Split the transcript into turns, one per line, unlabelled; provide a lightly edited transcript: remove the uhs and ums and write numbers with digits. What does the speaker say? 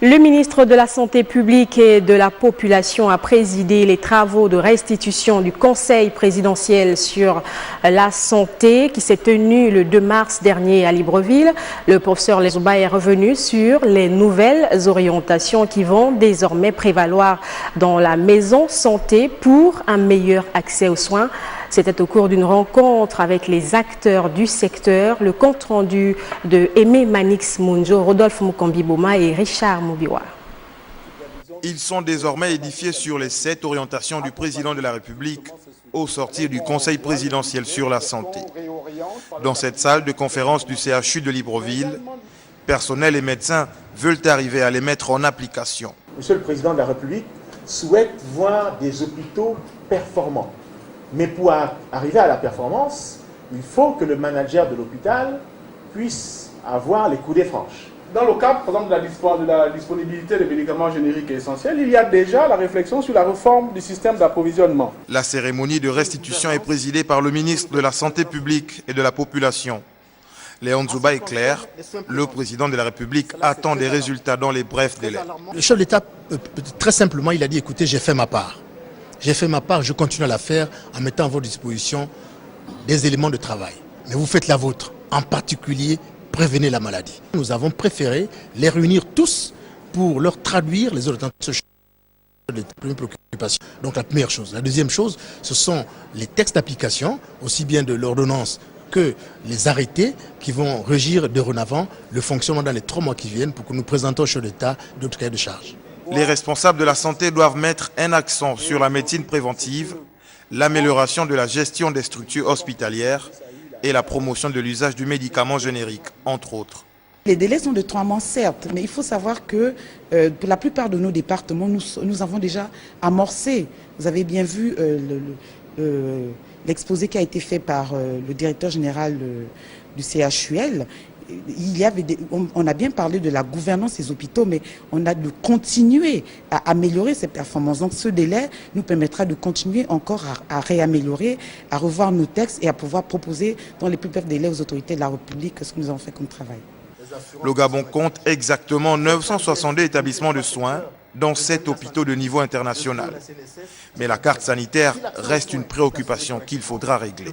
Le ministre de la Santé publique et de la Population a présidé les travaux de restitution du Conseil présidentiel sur la santé qui s'est tenu le 2 mars dernier à Libreville. Le professeur Lezouba est revenu sur les nouvelles orientations qui vont désormais prévaloir dans la maison santé pour un meilleur accès aux soins. C'était au cours d'une rencontre avec les acteurs du secteur. Le compte rendu de Aimé Manix Munjo, Rodolphe Mukambiboma et Richard Moubiwa.
Ils sont désormais édifiés sur les 7 orientations du président de la République au sortir du Conseil présidentiel sur la santé. Dans cette salle de conférence du CHU de Libreville, personnel et médecins veulent arriver à les mettre en application.
Monsieur le Président de la République souhaite voir des hôpitaux performants. Mais pour arriver à la performance, il faut que le manager de l'hôpital puisse avoir les coudées franches.
Dans le cadre, par exemple, de la disponibilité des médicaments génériques et essentiels, il y a déjà la réflexion sur la réforme du système d'approvisionnement.
La cérémonie de restitution est présidée par le ministre de la Santé publique et de la Population. Léon Zouba est clair, le président de la République attend des résultats dans les brefs délais.
Le chef de l'État, très simplement, il a dit, écoutez, j'ai fait ma part. J'ai fait ma part, je continue à la faire en mettant à votre disposition des éléments de travail. Mais vous faites la vôtre, en particulier, prévenez la maladie. Nous avons préféré les réunir tous pour leur traduire les orientations de première préoccupation. Donc la première chose. La deuxième chose, ce sont les textes d'application, aussi bien de l'ordonnance que les arrêtés qui vont régir dorénavant le fonctionnement dans les 3 mois qui viennent pour que nous présentons au chef de l'État notre cahier de charge.
Les responsables de la santé doivent mettre un accent sur la médecine préventive, l'amélioration de la gestion des structures hospitalières et la promotion de l'usage du médicament générique, entre autres.
Les délais sont de 3 mois, certes, mais il faut savoir que pour la plupart de nos départements, nous avons déjà amorcé. Vous avez bien vu l'exposé qui a été fait par le directeur général du CHUL. On a bien parlé de la gouvernance des hôpitaux, mais on a de continuer à améliorer ces performances. Donc ce délai nous permettra de continuer encore à réaméliorer, à revoir nos textes et à pouvoir proposer dans les plus brefs délais aux autorités de la République ce que nous avons fait comme travail.
Le Gabon compte exactement 962 établissements de soins dans 7 hôpitaux de niveau international. Mais la carte sanitaire reste une préoccupation qu'il faudra régler.